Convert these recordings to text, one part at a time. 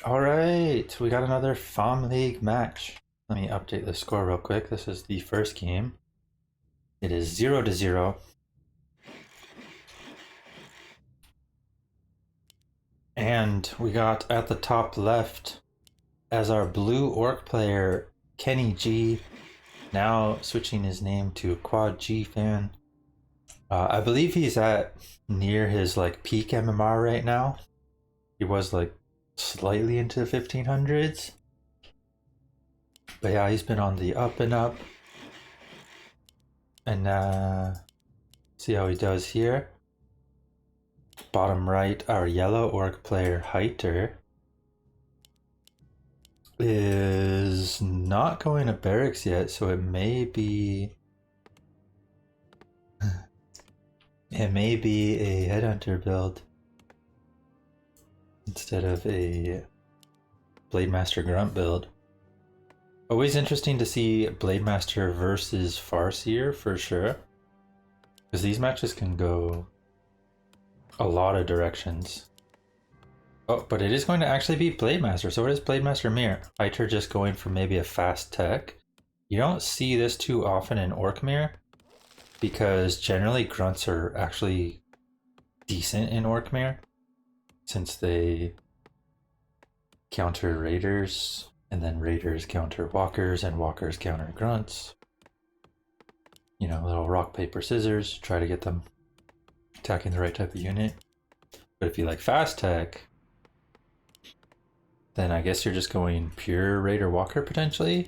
Alright, we got another FoM League match. Let me update the score real quick. This is the first game. It is 0-0. And we got at the top left as our blue orc player, Kenny G, now switching his name to quadgfan. I believe he's at near his peak MMR right now. He was slightly into the 1500s. But yeah, he's been on the up and up. And see how he does here. Bottom right, our yellow orc player, HEITOR, is not going to barracks yet, so it may be a headhunter build instead of a Blademaster grunt build. Always interesting to see Blademaster versus Farseer for sure, because these matches can go a lot of directions. Oh, but it is going to actually be Blademaster. So what is Blademaster Mirror? HEITOR just going for maybe a fast tech. You don't see this too often in Orc Mirror, because generally grunts are actually decent in Orc Mirror, since they counter raiders, and then raiders counter walkers, and walkers counter grunts. You know, little rock, paper, scissors, try to get them attacking the right type of unit. But if you like fast tech, then I guess you're just going pure raider walker potentially.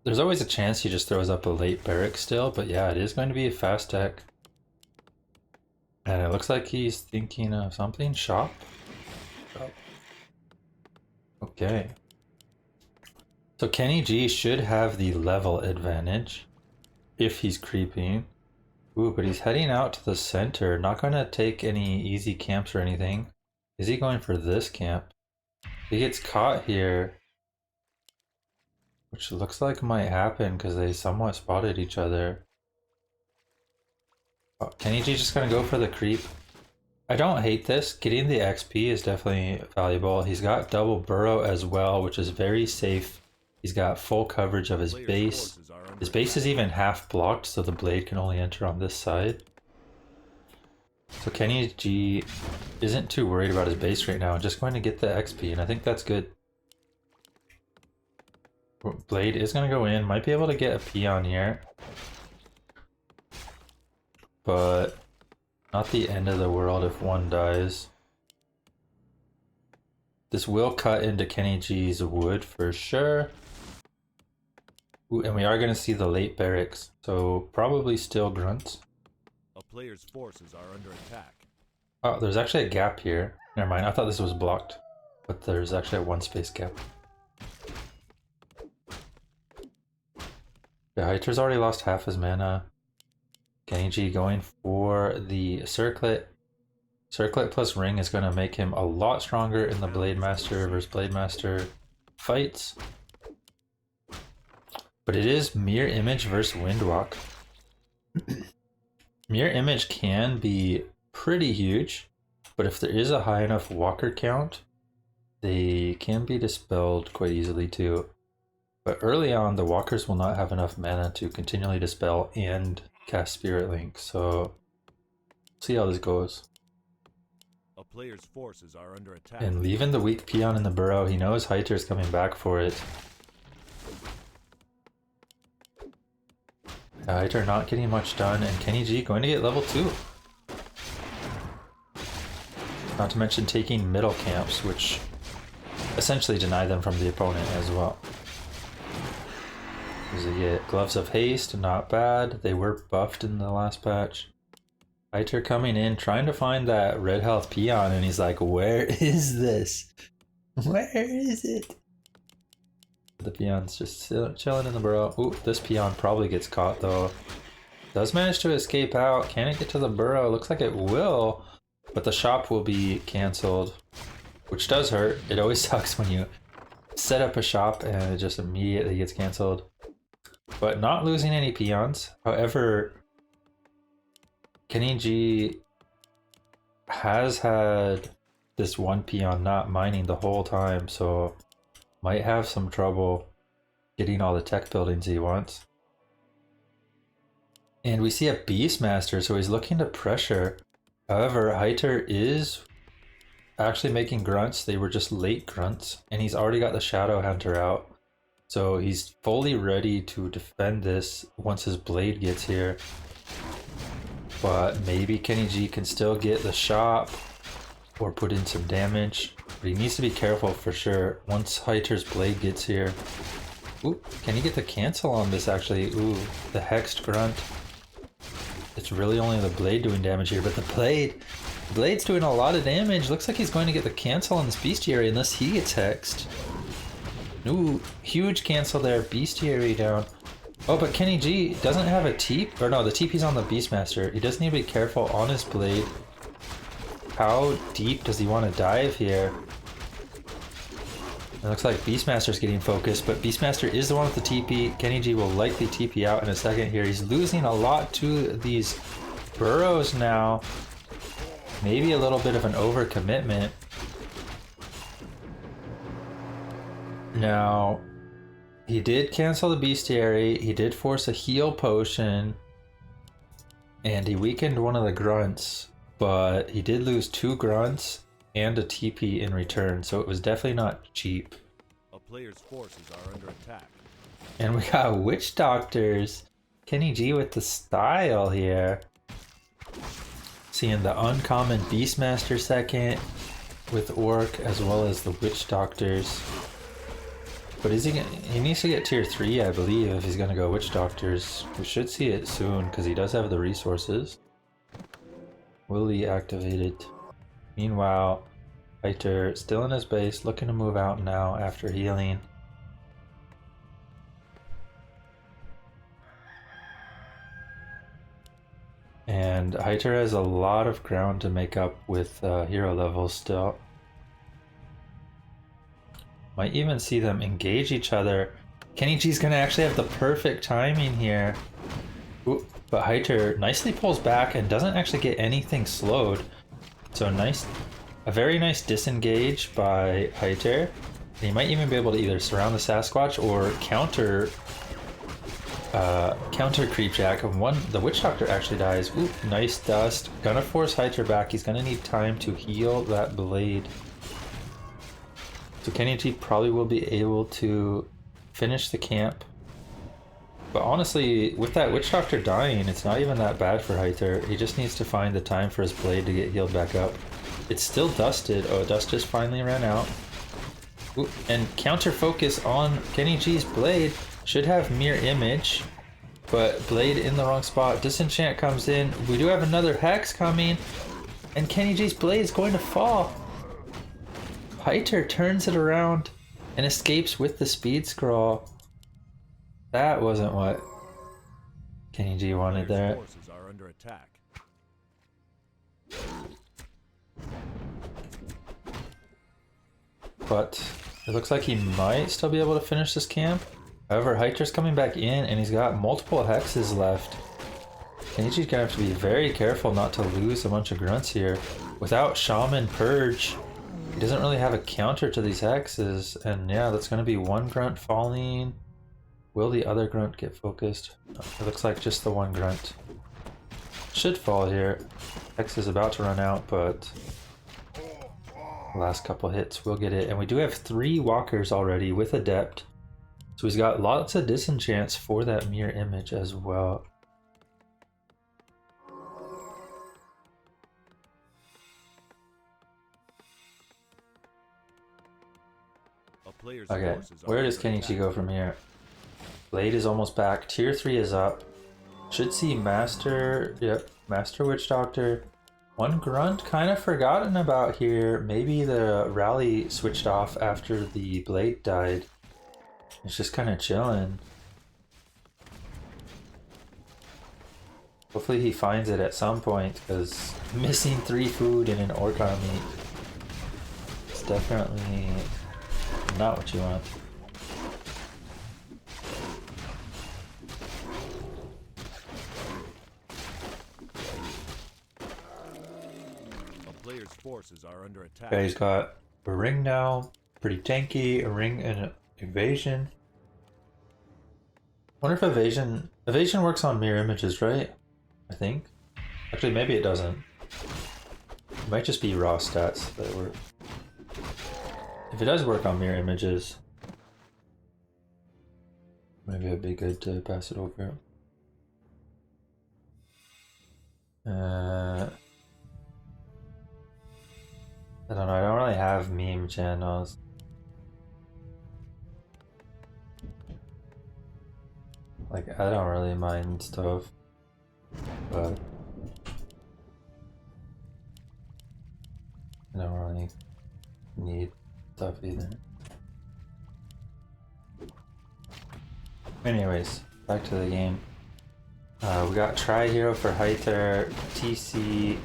There's always a chance he just throws up a late barrack still, but yeah, it is going to be a fast tech. And it looks like he's thinking of something. Shop? Oh. Okay. So Kenny G should have the level advantage if he's creeping. Ooh, but he's heading out to the center. Not going to take any easy camps or anything. Is he going for this camp? He gets caught here, which looks like might happen because they somewhat spotted each other. Oh, Kenny G just going to go for the creep. I don't hate this. Getting the XP is definitely valuable. He's got double burrow as well, which is very safe. He's got full coverage of his base. His base is even half blocked, so the blade can only enter on this side. So Kenny G isn't too worried about his base right now, just going to get the XP, and I think that's good. Blade is going to go in, might be able to get a peon here, but not the end of the world if one dies. This will cut into Kenny G's wood for sure. Ooh, and we are going to see the late barracks, so probably still grunts. A player's forces are under attack. Oh, there's actually a gap here. Never mind, I thought this was blocked, but there's actually a one space gap. Yeah, HEITOR's already lost half his mana. Kenny G going for the circlet. Circlet plus ring is going to make him a lot stronger in the Blademaster versus Blademaster fights. But it is Mirror Image versus Windwalk. Mirror Image can be pretty huge, but if there is a high enough walker count, they can be dispelled quite easily too. But early on, the walkers will not have enough mana to continually dispel and cast Spirit Link, so see how this goes. A player's forces are under attack. And leaving the weak peon in the burrow, he knows HEITOR's coming back for it. HEITOR not getting much done, and Kenny G going to get level 2. Not to mention taking middle camps, which essentially deny them from the opponent as well. Does he get Gloves of Haste? Not bad. They were buffed in the last patch. HEITOR coming in, trying to find that red health peon, and he's like, where is this? Where is it? The peon's just chilling in the burrow. Ooh, this peon probably gets caught though. Does manage to escape out. Can it get to the burrow? Looks like it will, but the shop will be cancelled, which does hurt. It always sucks when you set up a shop and it just immediately gets cancelled. But not losing any peons. However, Kenny G has had this one peon not mining the whole time, so might have some trouble getting all the tech buildings he wants. And we see a Beastmaster, so he's looking to pressure. However, HEITOR is actually making grunts. They were just late grunts, and he's already got the Shadow Hunter out. So he's fully ready to defend this once his blade gets here. But maybe Kenny G can still get the shop or put in some damage. But he needs to be careful for sure once HEITOR's blade gets here. Ooh, can he get the cancel on this actually? Ooh, the hexed grunt. It's really only the blade doing damage here, but the blade's doing a lot of damage. Looks like he's going to get the cancel on this bestiary unless he gets hexed. Ooh, huge cancel there, bestiary down. Oh, but Kenny G doesn't have a TP, or no, the TP's on the Beastmaster. He does need to be careful on his blade. How deep does he want to dive here? It looks like Beastmaster's getting focused, but Beastmaster is the one with the TP. Kenny G will likely TP out in a second here. He's losing a lot to these burrows now. Maybe a little bit of an overcommitment. Now, he did cancel the bestiary. He did force a heal potion. And he weakened one of the grunts, but he did lose 2 grunts and a TP in return, so it was definitely not cheap. A player's forces are under attack. And we got Witch Doctors. Kenny G with the style here. Seeing the uncommon Beastmaster second with Orc as well as the Witch Doctors. But is he needs to get tier 3, I believe, if he's gonna go Witch Doctors. We should see it soon because he does have the resources. Will he activate it? Meanwhile, HEITOR still in his base, looking to move out now after healing. And HEITOR has a lot of ground to make up with hero levels still. Might even see them engage each other. Kenny G's gonna actually have the perfect timing here. Ooh, but HEITOR nicely pulls back and doesn't actually get anything slowed. So a very nice disengage by HEITOR. He might even be able to either surround the Sasquatch or counter Creepjack. And the Witch Doctor actually dies. Ooh, nice dust. Gonna force HEITOR back. He's gonna need time to heal that blade. So Kenny G probably will be able to finish the camp. But honestly, with that Witch Doctor dying, it's not even that bad for HEITOR. He just needs to find the time for his blade to get healed back up. It's still dusted. Oh, dust just finally ran out. Ooh, and counter focus on Kenny G's blade. Should have mirror image, but blade in the wrong spot. Disenchant comes in. We do have another hex coming, and Kenny G's blade is going to fall. HEITOR turns it around and escapes with the speed scroll. That wasn't what Kenny G wanted there. Forces are under attack. But it looks like he might still be able to finish this camp. However, HEITOR's coming back in and he's got multiple hexes left. Kenny G's gonna have to be very careful not to lose a bunch of grunts here. Without Shaman Purge, he doesn't really have a counter to these hexes. And yeah, that's gonna be one grunt falling. Will the other grunt get focused? No, it looks like just the one grunt should fall here. Hex is about to run out, but last couple hits will get it. And we do have 3 walkers already with Adept. So he's got lots of disenchants for that mirror image as well. Okay, where does Kenny G go from here? Blade is almost back. Tier 3 is up. Should see Master, yep, Master Witch Doctor. One grunt kind of forgotten about here. Maybe the rally switched off after the blade died. It's just kind of chilling. Hopefully he finds it at some point, because missing 3 food in an orc army is definitely not what you want. forces are under attack. Okay, he's got a ring now, pretty tanky, a ring and evasion. Wonder if evasion works on mirror images, right? I think. Actually, maybe it doesn't. It might just be raw stats that work. If it does work on mirror images, maybe it'd be good to pass it over. I don't know, I don't really have meme channels. Like, I don't really mind stuff, but I don't really need stuff either. Anyways, back to the game. We got Try Hero for HEITOR, TC,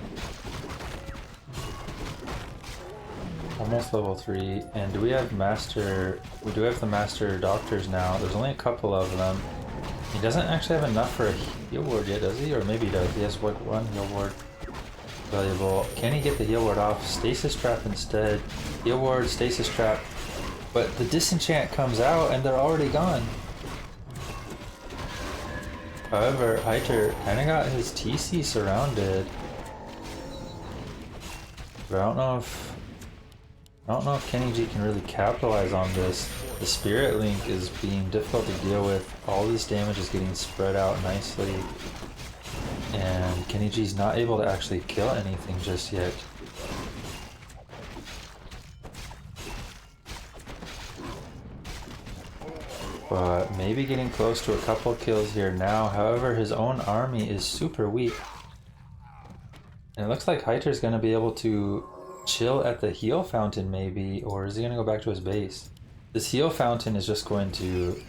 almost level 3, and do we have Master? We do have the Master Doctors now. There's only a couple of them. He doesn't actually have enough for a heal ward yet, does he? Or maybe he does. He has like one heal ward valuable. Can he get the heal ward off? Stasis Trap instead. Heal ward, Stasis Trap. But the Disenchant comes out and they're already gone. However, HEITOR kind of got his TC surrounded. But I don't know if Kenny G can really capitalize on this. The Spirit Link is being difficult to deal with. All this damage is getting spread out nicely. And Kenny G's not able to actually kill anything just yet. But maybe getting close to a couple kills here now. However, his own army is super weak. And it looks like HEITOR's going to be able to chill at the heal fountain maybe, or is he going to go back to his base? This heal fountain is just going to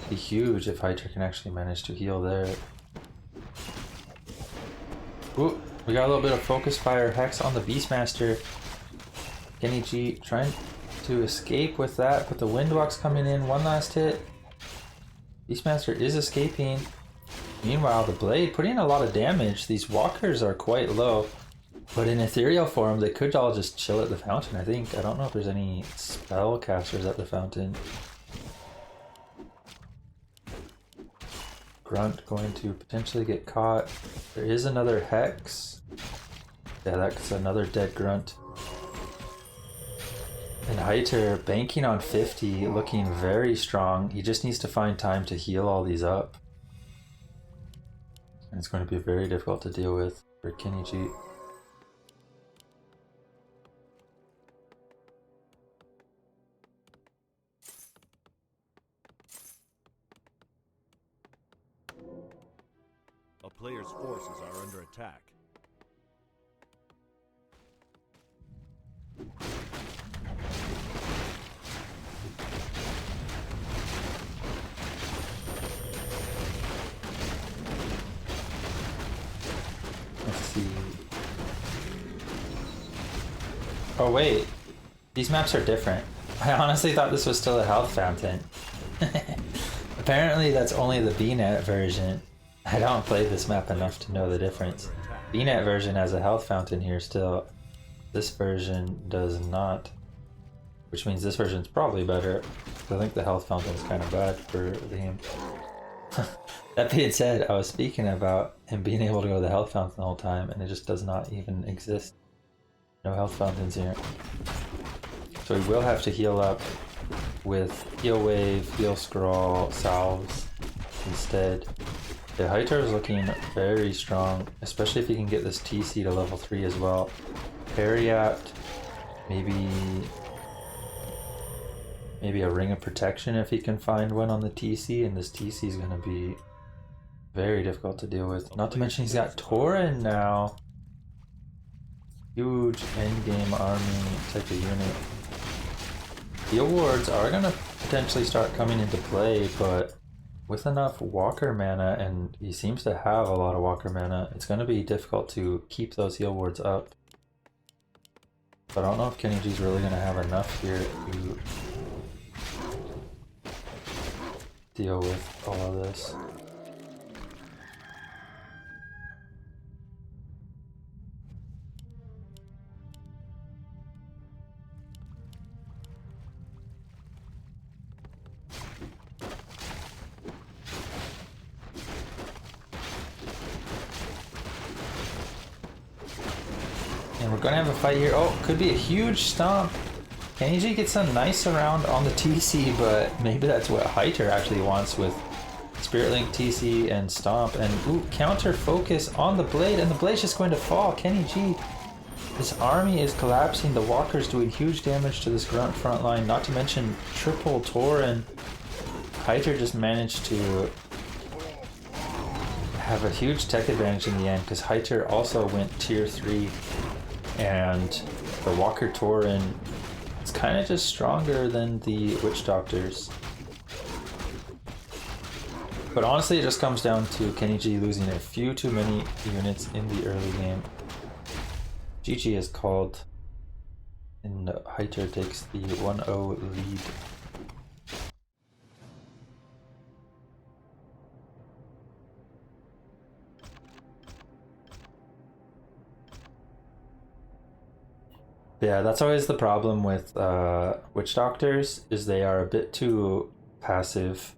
be huge if HEITOR can actually manage to heal there. Ooh, we got a little bit of focus fire hex on the Beastmaster. Kenny G trying to escape with that, but the Windwalk's coming in, one last hit. Beastmaster is escaping. Meanwhile, the Blade putting in a lot of damage. These walkers are quite low, but in ethereal form, they could all just chill at the fountain, I think. I don't know if there's any spell casters at the fountain. Grunt going to potentially get caught. There is another Hex. Yeah, that's another dead Grunt. And HEITOR banking on 50, looking very strong. He just needs to find time to heal all these up. And it's going to be very difficult to deal with for Kenny G. A player's forces are under attack. Let's see. Oh wait, these maps are different. I honestly thought this was still a health fountain. Apparently that's only the BNet version. I don't play this map enough to know the difference. BNet version has a health fountain here still. This version does not. Which means this version's probably better. I think the health fountain is kind of bad for the game. That being said, I was speaking about him being able to go to the health fountain the whole time, and it just does not even exist. No health fountains here. So we will have to heal up with heal wave, heal scroll, salves instead. The HEITOR is looking very strong, especially if he can get this TC to level 3 as well. Periapt, maybe a ring of protection if he can find one on the TC, and this TC is going to be very difficult to deal with. Not to mention he's got Tauren now. Huge endgame army type of unit. Heal wards are going to potentially start coming into play, but with enough walker mana, and he seems to have a lot of walker mana, it's going to be difficult to keep those heal wards up. But I don't know if Kenny G's really going to have enough here to deal with all of this. we're gonna have a fight here. Oh, could be a huge stomp. Kenny G gets a nice round on the TC, but maybe that's what HEITOR actually wants with Spirit Link, TC, and Stomp. And ooh, counter focus on the blade, and the blade's just going to fall. Kenny G, his army is collapsing. The Walker's doing huge damage to this grunt front line, not to mention triple Tor, and HEITOR just managed to have a huge tech advantage in the end because HEITOR also went tier 3, and the Walker Tauren is kind of just stronger than the Witch Doctors. But honestly, it just comes down to Kenny G losing a few too many units in the early game. GG is called, and HEITOR takes the 1-0 lead. Yeah, that's always the problem with Witch Doctors, is they are a bit too passive.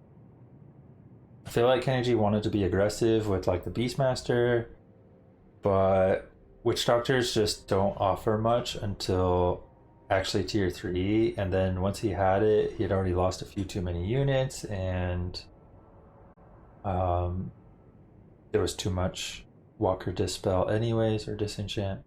I feel like Kenny G wanted to be aggressive with like the Beastmaster, but Witch Doctors just don't offer much until actually tier 3, and then once he had it, he had already lost a few too many units, and there was too much Walker Dispel anyways, or Disenchant.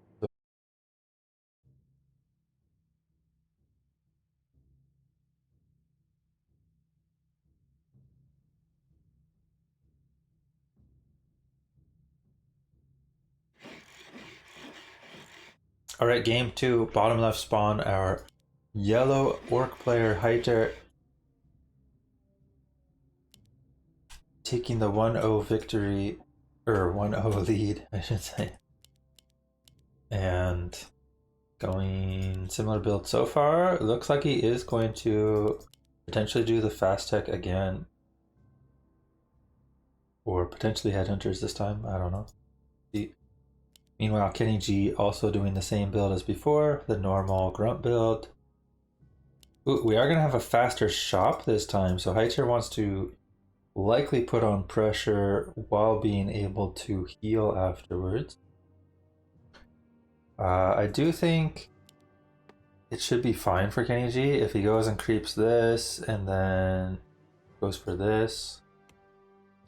Alright, game 2, bottom left spawn, our yellow orc player HEITOR taking the 1-0 victory, or 1-0 lead, I should say. And going similar build so far. Looks like he is going to potentially do the fast tech again. Or potentially headhunters this time, I don't know. Meanwhile, Kenny G also doing the same build as before, the normal grunt build. Ooh, we are going to have a faster shop this time, so HEITOR wants to likely put on pressure while being able to heal afterwards. I do think it should be fine for Kenny G if he goes and creeps this and then goes for this.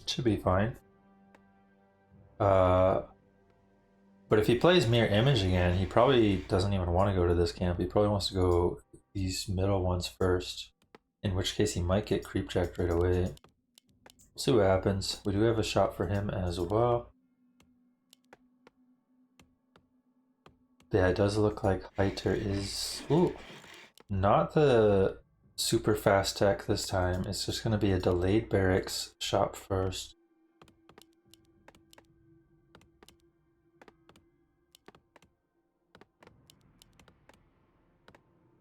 It should be fine. But if he plays Mirror Image again, he probably doesn't even want to go to this camp. He probably wants to go these middle ones first, in which case he might get creep checked right away. We'll see what happens. We do have a shot for him as well. Yeah, it does look like HEITOR is... Ooh, not the super fast tech this time. It's just going to be a delayed barracks shop first.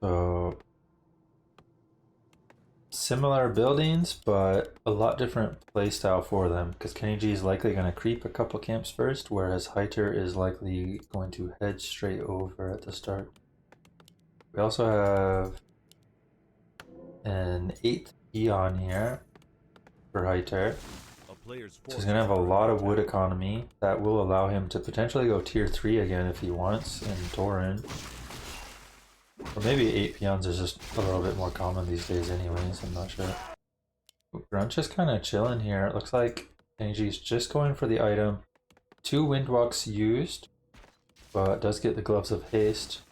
So similar buildings, but a lot different playstyle for them, because Kenny G is likely going to creep a couple camps first, whereas HEITOR is likely going to head straight over at the start. We also have an 8th Eon here for HEITOR. So he's going to have a lot of wood economy that will allow him to potentially go tier 3 again if he wants in Tauren. Or maybe 8 peons is just a little bit more common these days anyways, I'm not sure. Grunt's just kind of chilling here. It looks like Kenny G's just going for the item. 2 Windwalks used, but does get the Gloves of Haste.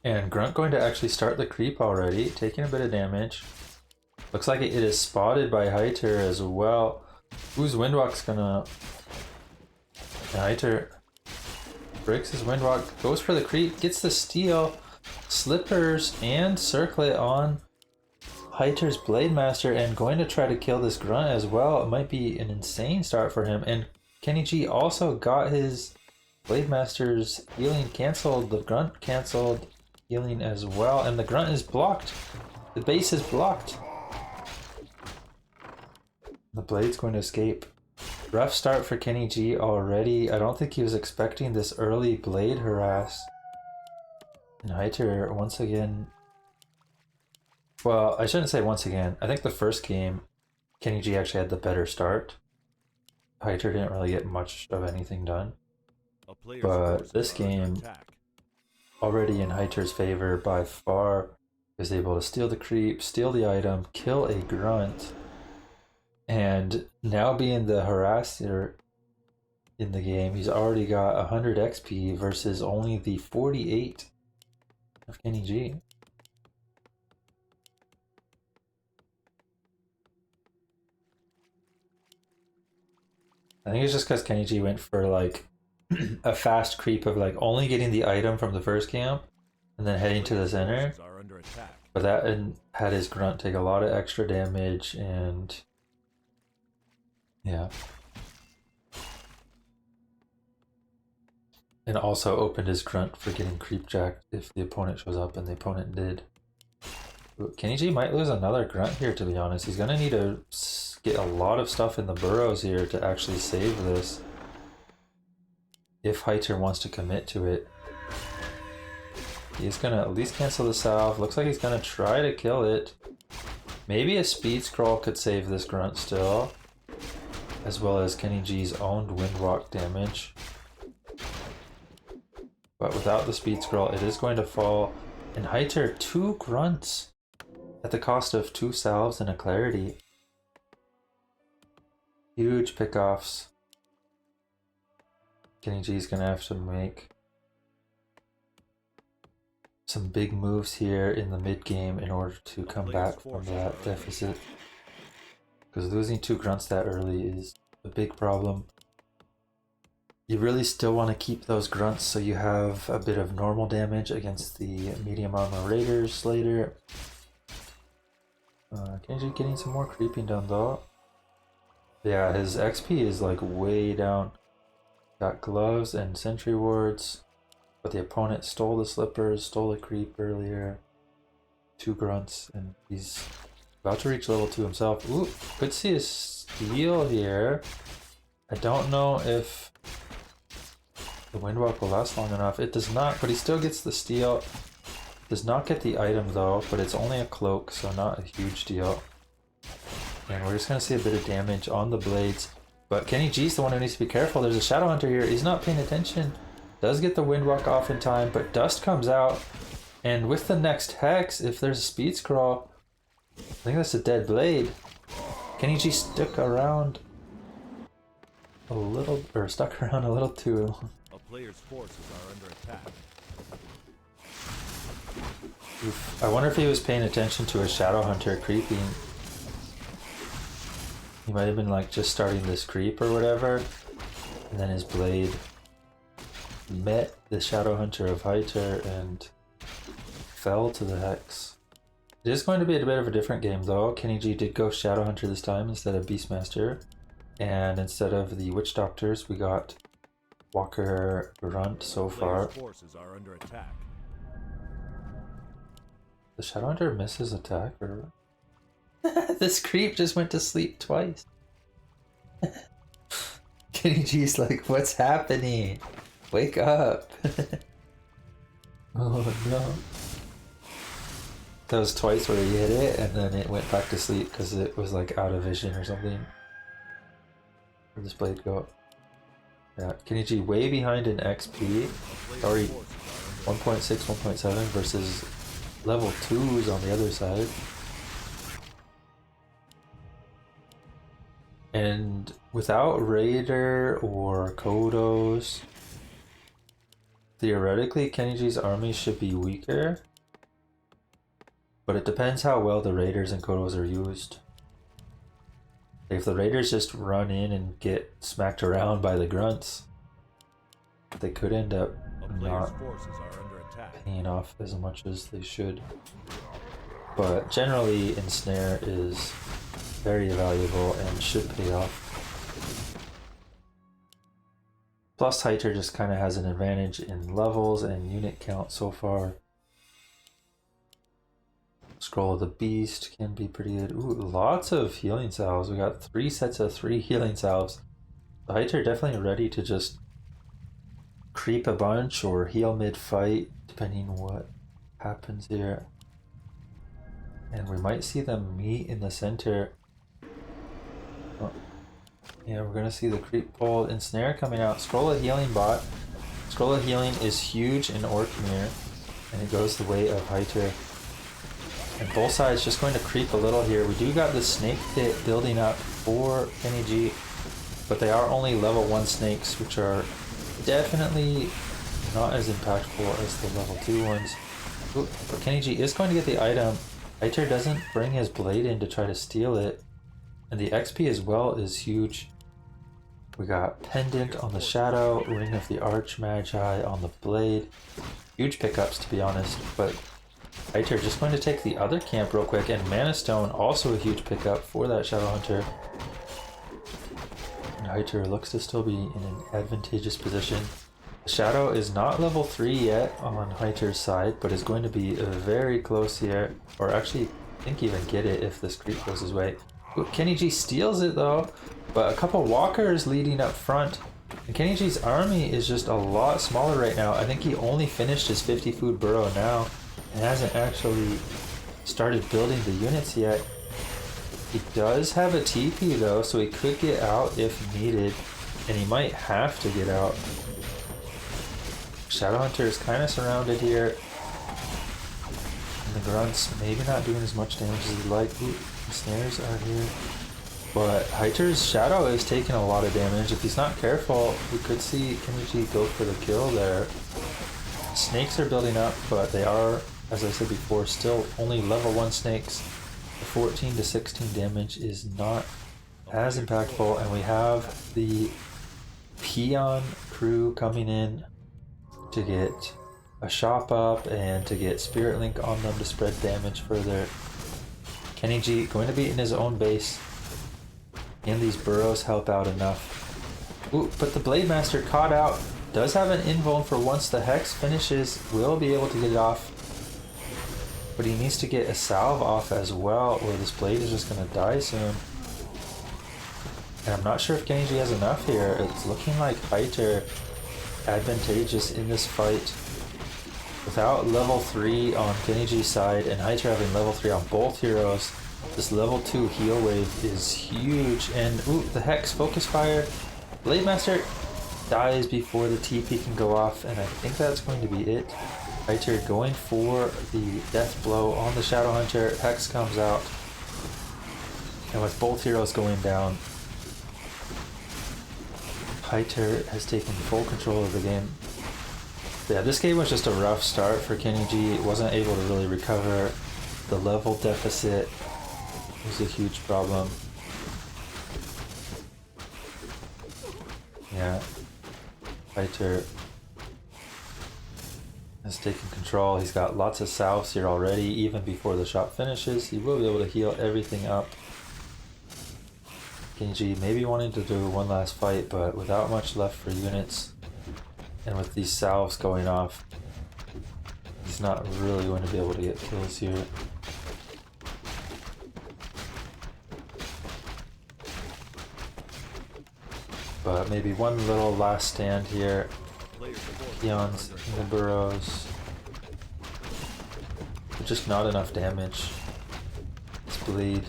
And Grunt going to actually start the creep already, taking a bit of damage. Looks like it is spotted by HEITOR as well. Whose Windwalk's gonna... HEITOR breaks his Windwalk, goes for the creep, gets the steal. Slippers and Circlet on HEITOR's Blademaster, and going to try to kill this Grunt as well. It might be an insane start for him. And Kenny G also got his Blademaster's healing cancelled. The Grunt cancelled healing as well. And the Grunt is blocked. The base is blocked. The Blade's going to escape. Rough start for Kenny G already. I don't think he was expecting this early Blade harass. And HEITOR once again... Well, I shouldn't say once again. I think the first game, Kenny G actually had the better start. HEITOR didn't really get much of anything done. But this game, already in HEITOR's favor by far. Is able to steal the creep, steal the item, kill a grunt, and now being the harasser in the game, he's already got 100 XP versus only the 48 of Kenny G. I think it's just because Kenny G went for like a fast creep of like only getting the item from the first camp and then heading to the center. But that had his grunt take a lot of extra damage and yeah. And also opened his grunt for getting creep jacked if the opponent shows up, and the opponent did. Kenny G might lose another grunt here, to be honest. He's gonna need to get a lot of stuff in the burrows here to actually save this. If HEITOR wants to commit to it. He's gonna at least cancel the salve. Looks like he's gonna try to kill it. Maybe a speed scroll could save this grunt still. As well as Kenny G's owned windwalk damage. But without the speed scroll, it is going to fall. And HEITOR, 2 grunts at the cost of 2 salves and a clarity. Huge pickoffs. Kenny G's gonna have to make some big moves here in the mid game in order to come back from that deficit. Because losing 2 grunts that early is a big problem. You really still want to keep those grunts so you have a bit of normal damage against the medium armor raiders later. Kenji getting some more creeping done though. Yeah, his XP is like way down. Got gloves and sentry wards, but the opponent stole the slippers, stole a creep earlier. 2 grunts, and he's about to reach level 2 himself. Ooh, could see a steal here. I don't know if the windwalk will last long enough. It does not, but he still gets the steal. Does not get the item though, but it's only a cloak, so not a huge deal. And we're just gonna see a bit of damage on the blades. But Kenny G's the one who needs to be careful. There's a Shadow Hunter here. He's not paying attention. Does get the windwalk off in time, but dust comes out. And with the next hex, if there's a speed scroll, I think that's a dead blade. Kenny G stuck around a little, or stuck around a little too long. A player's forces are under attack. Oof. I wonder if he was paying attention to a Shadow Hunter creeping. He might have been like just starting this creep or whatever, and then his blade met the Shadow Hunter of HEITOR and fell to the hex. It is going to be a bit of a different game though. Kenny G did go Shadow Hunter this time instead of Beastmaster, and instead of the Witch Doctors we got Walker Grunt so far. Forces are under attack. The Shadow Hunter misses attack or this creep just went to sleep twice. Kenny G's like, what's happening? Wake up. Oh no. That was twice where he hit it and then it went back to sleep because it was like out of vision or something. Where'd this blade go? Yeah, Kenny G way behind in XP. Already 1.6, 1.7 versus level 2s on the other side. And without Raider or Kodos, theoretically Kenny G's army should be weaker. But it depends how well the Raiders and Kodos are used. If the Raiders just run in and get smacked around by the grunts, they could end up not paying off as much as they should. But generally, Ensnare is very valuable and should pay off. Plus, HEITOR just kind of has an advantage in levels and unit count so far. Scroll of the Beast can be pretty good. Ooh, lots of healing salves. We got 3 sets of 3 healing salves. The HEITOR definitely ready to just creep a bunch or heal mid-fight, depending on what happens here. And we might see them meet in the center. Oh. Yeah, we're gonna see the creep pull. Ensnare coming out. Scroll of Healing bot. Scroll of Healing is huge in Orc Mirror. and it goes the way of HEITOR. And both sides just going to creep a little here. We do got the snake pit building up for Kenny G, but they are only level 1 snakes, which are definitely not as impactful as the level 2 ones. Ooh, but Kenny G is going to get the item. HEITOR doesn't bring his blade in to try to steal it. And the XP as well is huge. We got Pendant on the Shadow, Ring of the Archmagi on the Blade. Huge pickups, to be honest, but HEITOR just going to take the other camp real quick, and Mana Stone also a huge pickup for that Shadow Hunter. And HEITOR looks to still be in an advantageous position. Shadow is not level 3 yet on HEITOR's side, but is going to be very close here, or actually I think even get it if this creep goes his way. Ooh, Kenny G steals it though, but a couple walkers leading up front. And Kenny G's army is just a lot smaller right now. I think he only finished his 50 food burrow now and hasn't actually started building the units yet. He does have a TP though, so he could get out if needed, and he might have to get out. Shadow Hunter is kind of surrounded here. And the grunts maybe not doing as much damage as he'd like. Ooh, the snares are here. But HEITOR's Shadow is taking a lot of damage. If he's not careful, we could see Kenny G go for the kill there. Snakes are building up, but they are, as I said before, still only level 1 snakes. The 14 to 16 damage is not as impactful, and we have the Peon crew coming in to get a shop up and to get Spirit Link on them to spread damage further. Kenny G going to be in his own base, and these burrows help out enough. Ooh, but the Blade Master caught out. Does have an invuln for once the Hex finishes, will be able to get it off. But he needs to get a salve off as well, or this blade is just going to die soon. And I'm not sure if Kenny G has enough here. It's looking like HEITOR advantageous in this fight. Without level 3 on Kenny G's side and HEITOR having level 3 on both heroes, this level 2 heal wave is huge. And ooh, the Hex focus fire. Blade Master dies before the TP can go off, and I think that's going to be it. HEITOR going for the death blow on the Shadow Hunter. Hex comes out, and with both heroes going down, HEITOR has taken full control of the game. Yeah, this game was just a rough start for Kenny G. Wasn't able to really recover. The level deficit was a huge problem. Yeah, HEITOR has taken control. He's got lots of salves here already. Even before the shot finishes, he will be able to heal everything up. Kenny G maybe wanting to do one last fight, but without much left for units, and with these salves going off, he's not really going to be able to get kills here. But maybe one little last stand here. Peons in the burrows. But just not enough damage. This bleed.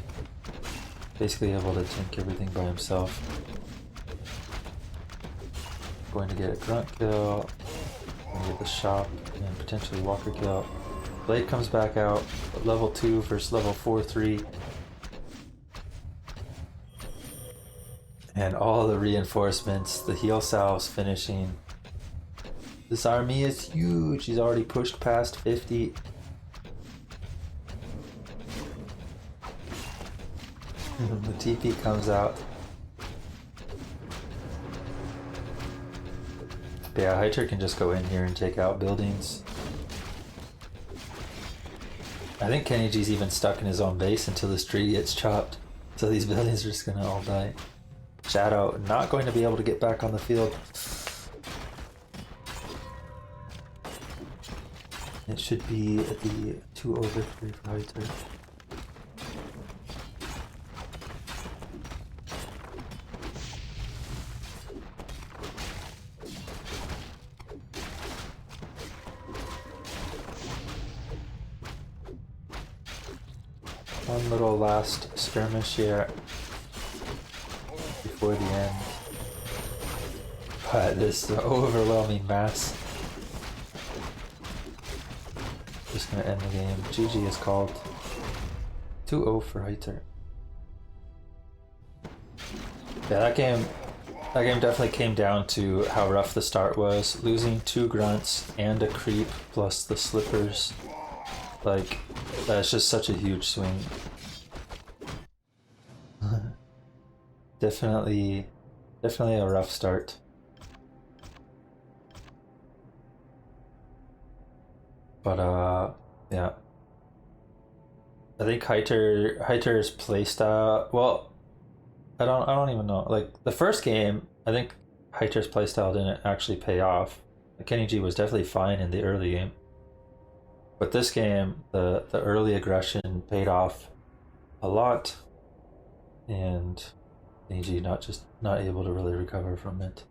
Basically able to tank everything by himself. Going to get a grunt kill. Going to get the shop and potentially walker kill. Blade comes back out. But level 2 versus level 4-3. And all the reinforcements, the heal salves finishing. This army is huge. He's already pushed past 50. The TP comes out. But yeah, HEITOR can just go in here and take out buildings. I think Kenny G's even stuck in his own base until this tree gets chopped. So these buildings are just gonna all die. Shadow not going to be able to get back on the field. It should be the 2-0 victory for HEITOR. One little last skirmish here before the end. But this overwhelming mass. Just gonna end the game. GG is called. 2-0 for HEITOR. Yeah, that game definitely came down to how rough the start was. Losing 2 grunts and a creep plus the slippers. Like, that's just such a huge swing. Definitely a rough start. But yeah. I think HEITOR's playstyle, well, I don't even know. Like the first game, I think HEITOR's playstyle didn't actually pay off. Kenny G was definitely fine in the early game. But this game, the early aggression paid off a lot, and Kenny G not able to really recover from it.